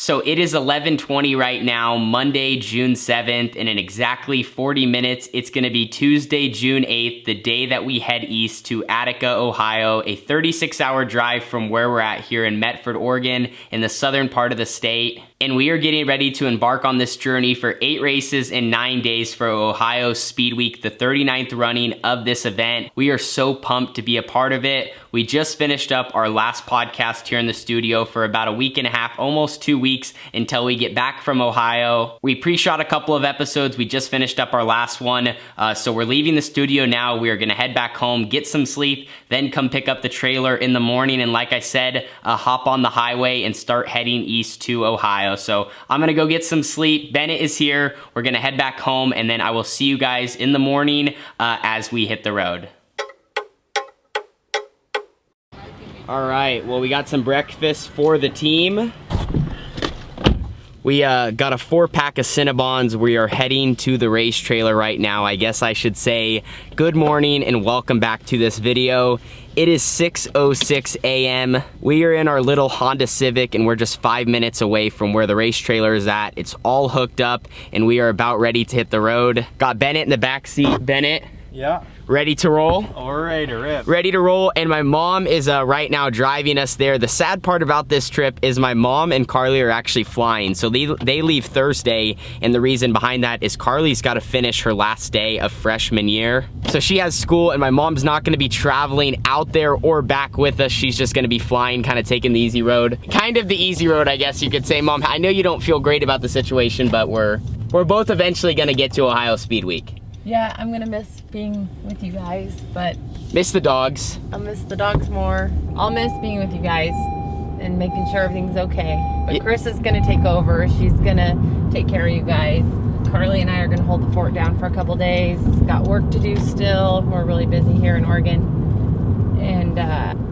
So it is 11:20 right now, Monday, June 7th, and in exactly 40 minutes, it's gonna be Tuesday, June 8th, the day that we head east to Attica, Ohio, a 36-hour drive from where we're at here in Medford, Oregon, in the southern part of the state. And we are getting ready to embark on this journey for 8 races in 9 days for Ohio Speedweek, the 39th running of this event. We are so pumped to be a part of it. We just finished up our last podcast here in the studio for about a week and a half, almost 2 weeks until we get back from Ohio. We pre-shot a couple of episodes. We just finished up our last one. So we're leaving the studio now. We are gonna head back home, get some sleep, then come pick up the trailer in the morning. And like I said, hop on the highway and start heading east to Ohio. So I'm gonna go get some sleep. Bennett is here. We're gonna head back home, and then I will see you guys in the morning as we hit the road. All right, well, we got some breakfast for the team. We got a 4-pack of Cinnabons. We are heading to the race trailer right now. I guess I should say good morning and welcome back to this video. It is 6:06 a.m. We are in our little Honda Civic and we're just 5 minutes away from where the race trailer is at. It's all hooked up and we are about ready to hit the road. Got Bennett in the back seat. Bennett? Yeah. Ready to roll? All right, to rip. Ready to roll, and my mom is right now driving us there. The sad part about this trip is my mom and Carly are actually flying. So they leave Thursday, and the reason behind that is Carly's got to finish her last day of freshman year. So she has school, and my mom's not going to be traveling out there or back with us. She's just going to be flying, kind of taking the easy road. Kind of the easy road, I guess you could say. Mom, I know you don't feel great about the situation, but we're both eventually going to get to Ohio Speedweek. Yeah, I'm gonna miss being with you guys, but... Miss the dogs. I'll miss the dogs more. I'll miss being with you guys and making sure everything's okay. But Chris is gonna take over. She's gonna take care of you guys. Carly and I are gonna hold the fort down for a couple days. Got work to do still. We're really busy here in Oregon. And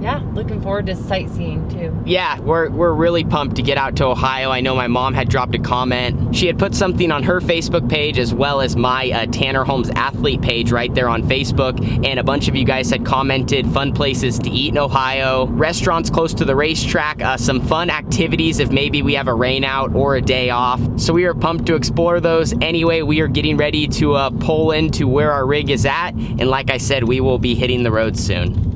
yeah, looking forward to sightseeing too. Yeah, we're really pumped to get out to Ohio. I know my mom had dropped a comment. She had put something on her Facebook page as well as my Tanner Holmes athlete page right there on Facebook. And a bunch of you guys had commented fun places to eat in Ohio, restaurants close to the racetrack, some fun activities if maybe we have a rain out or a day off. So we are pumped to explore those. Anyway, we are getting ready to pull into where our rig is at. And like I said, we will be hitting the road soon.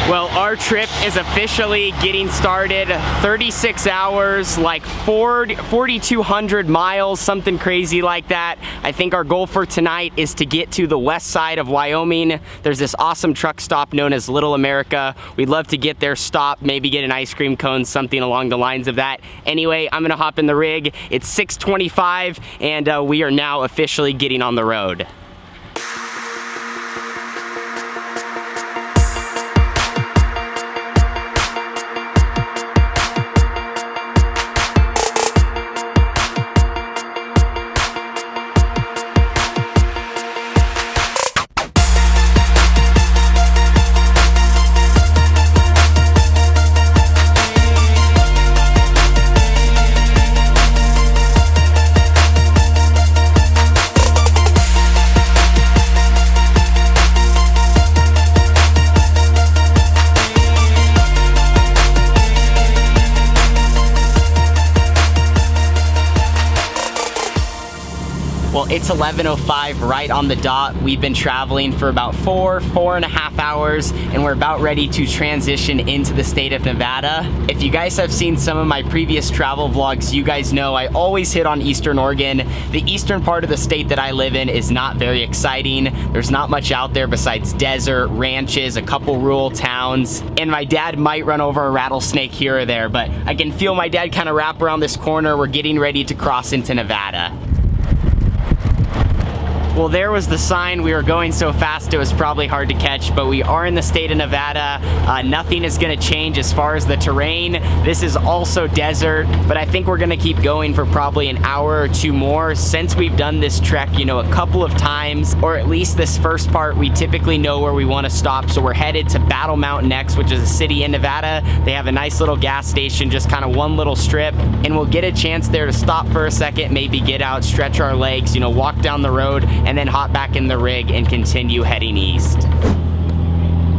Well, our trip is officially getting started. 36 hours, like 4,200 miles, something crazy like that. I think our goal for tonight is to get to the west side of Wyoming. There's this awesome truck stop known as Little America. We'd love to get there, stop, maybe get an ice cream cone, something along the lines of that. Anyway, I'm gonna hop in the rig. It's 6:25 and we are now officially getting on the road. Well, it's 11:05 right on the dot. We've been traveling for about four and a half hours, and we're about ready to transition into the state of Nevada. If you guys have seen some of my previous travel vlogs, you guys know I always hit on Eastern Oregon. The eastern part of the state that I live in is not very exciting. There's not much out there besides desert, ranches, a couple rural towns, and my dad might run over a rattlesnake here or there, but I can feel my dad kind of wrap around this corner. We're getting ready to cross into Nevada. Well, there was the sign. We were going so fast it was probably hard to catch, but we are in the state of Nevada. Nothing is gonna change as far as the terrain. This is also desert, but I think we're gonna keep going for probably an hour or two more since we've done this trek, you know, a couple of times, or at least this first part, we typically know where we wanna stop. So we're headed to Battle Mountain next, which is a city in Nevada. They have a nice little gas station, just kind of one little strip, and we'll get a chance there to stop for a second, maybe get out, stretch our legs, you know, walk down the road, and then hop back in the rig and continue heading east.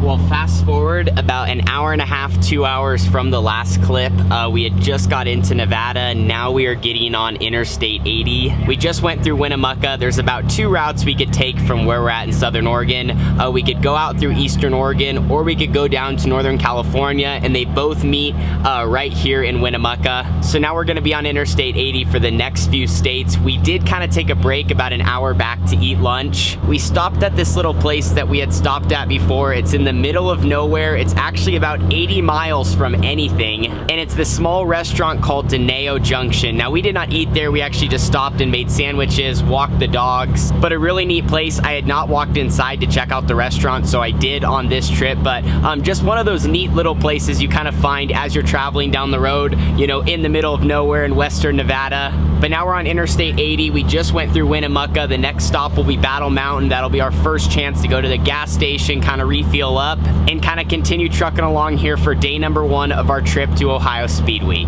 Well, fast forward about an hour and a half, 2 hours from the last clip. We had just got into Nevada. Now we are getting on Interstate 80. We just went through Winnemucca. There's about 2 routes we could take from where we're at in Southern Oregon. We could go out through Eastern Oregon, or we could go down to Northern California, and they both meet right here in Winnemucca. So now we're gonna be on Interstate 80 for the next few states. We did kind of take a break about an hour back to eat lunch. We stopped at this little place that we had stopped at before. It's in the middle of nowhere. It's actually about 80 miles from anything, and it's this small restaurant called Deneo Junction. Now, we did not eat there. We actually just stopped and made sandwiches, walked the dogs, but a really neat place. I had not walked inside to check out the restaurant, so I did on this trip, but just one of those neat little places you kind of find as you're traveling down the road, you know, in the middle of nowhere in Western Nevada. But now we're on Interstate 80. We just went through Winnemucca. The next stop will be Battle Mountain. That'll be our first chance to go to the gas station, kind of refuel up, and kind of continue trucking along here for day number 1 of our trip to Ohio Speedweek.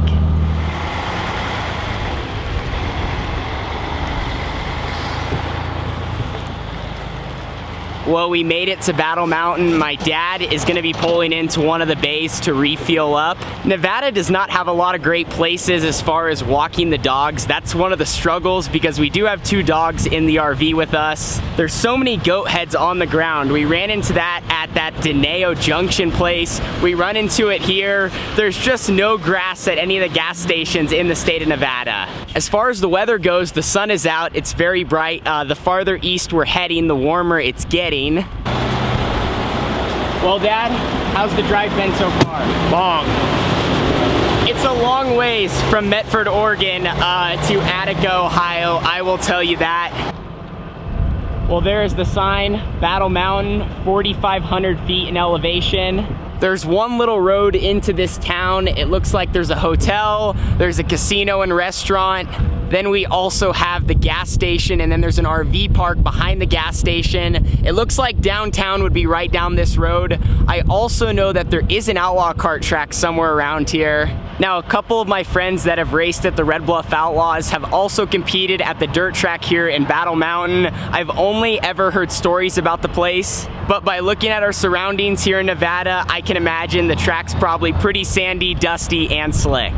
Well, we made it to Battle Mountain. My dad is gonna be pulling into one of the bays to refuel up. Nevada does not have a lot of great places as far as walking the dogs. That's one of the struggles because we do have 2 dogs in the RV with us. There's so many goat heads on the ground. We ran into that at that Deneo Junction place. We run into it here. There's just no grass at any of the gas stations in the state of Nevada. As far as the weather goes, the sun is out. It's very bright. The farther east we're heading, the warmer it's getting. Well, Dad, how's the drive been so far? Long. It's a long ways from Medford, Oregon to Attica, Ohio. I will tell you that. Well, there's the sign, Battle Mountain, 4,500 feet in elevation. There's one little road into this town. It looks like there's a hotel, there's a casino and restaurant. Then we also have the gas station, and then there's an RV park behind the gas station. It looks like downtown would be right down this road. I also know that there is an outlaw kart track somewhere around here. Now, a couple of my friends that have raced at the Red Bluff Outlaws have also competed at the dirt track here in Battle Mountain. I've only ever heard stories about the place, but by looking at our surroundings here in Nevada, I can imagine the track's probably pretty sandy, dusty, and slick.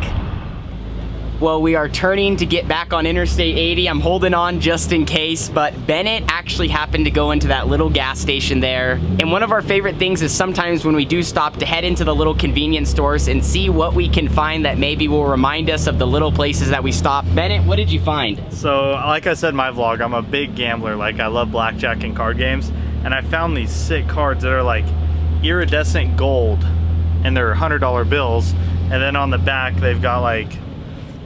Well, we are turning to get back on Interstate 80. I'm holding on just in case, but Bennett actually happened to go into that little gas station there. And one of our favorite things is sometimes when we do stop to head into the little convenience stores and see what we can find that maybe will remind us of the little places that we stop. Bennett, what did you find? So, like I said in my vlog, I'm a big gambler. Like, I love blackjack and card games. And I found these sick cards that are like iridescent gold, and they're $100 bills. And then on the back, they've got like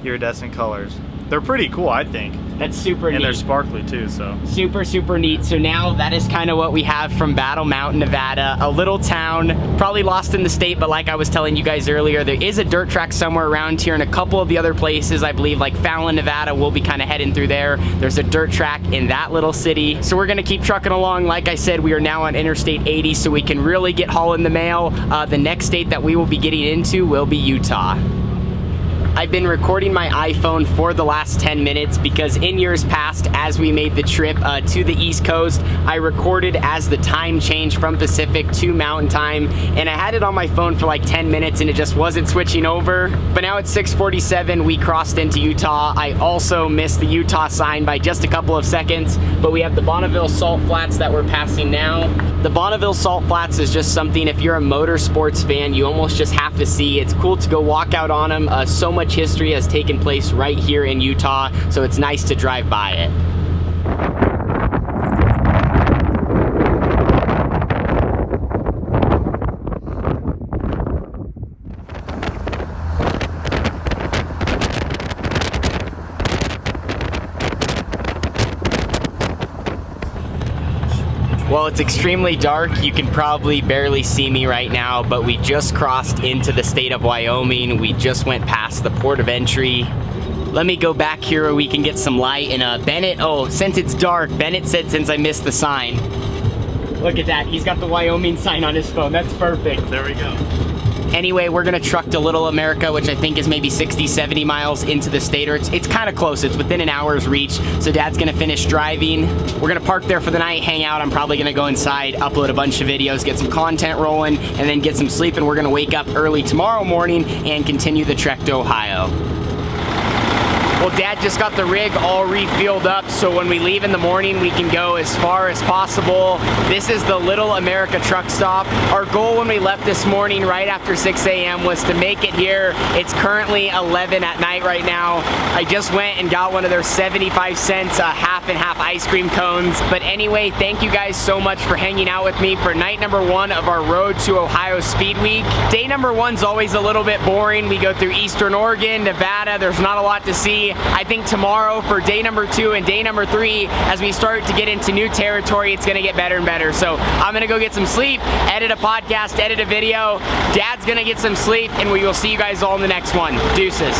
iridescent colors. They're pretty cool, I think. That's super neat. And they're sparkly too, so. Super, super neat. So now that is kind of what we have from Battle Mountain, Nevada. A little town, probably lost in the state, but like I was telling you guys earlier, there is a dirt track somewhere around here, and a couple of the other places, I believe, like Fallon, Nevada, we'll be kind of heading through there. There's a dirt track in that little city. So we're gonna keep trucking along. Like I said, we are now on Interstate 80, so we can really get hauling the mail. The next state that we will be getting into will be Utah. I've been recording my iPhone for the last 10 minutes because in years past, as we made the trip to the East Coast, I recorded as the time changed from Pacific to Mountain Time, and I had it on my phone for like 10 minutes and it just wasn't switching over. But now it's 6:47, we crossed into Utah. I also missed the Utah sign by just a couple of seconds, but we have the Bonneville Salt Flats that we're passing now. The Bonneville Salt Flats is just something, if you're a motorsports fan, you almost just have to see. It's cool to go walk out on them. So much history has taken place right here in Utah, so it's nice to drive by it. Well, it's extremely dark. You can probably barely see me right now, but we just crossed into the state of Wyoming. We just went past the port of entry. Let me go back here where we can get some light. And Bennett, oh, since it's dark, Bennett said since I missed the sign. Look at that, he's got the Wyoming sign on his phone. That's perfect. There we go. Anyway, we're gonna truck to Little America, which I think is maybe 60, 70 miles into the state, or it's kind of close. It's within an hour's reach. So Dad's gonna finish driving. We're gonna park there for the night, hang out. I'm probably gonna go inside, upload a bunch of videos, get some content rolling, and then get some sleep, and we're gonna wake up early tomorrow morning and continue the trek to Ohio. Well, Dad just got the rig all refueled up, so when we leave in the morning, we can go as far as possible. This is the Little America truck stop. Our goal when we left this morning right after 6 a.m. was to make it here. It's currently 11 at night right now. I just went and got one of their 75 cents half and half ice cream cones. But anyway, thank you guys so much for hanging out with me for night number 1 of our Road to Ohio Speed Week. Day number 1's always a little bit boring. We go through Eastern Oregon, Nevada. There's not a lot to see. I think tomorrow for day number 2 and day number 3, as we start to get into new territory, it's gonna get better and better. So I'm gonna go get some sleep, edit a podcast, edit a video. Dad's gonna get some sleep, and we will see you guys all in the next one. Deuces.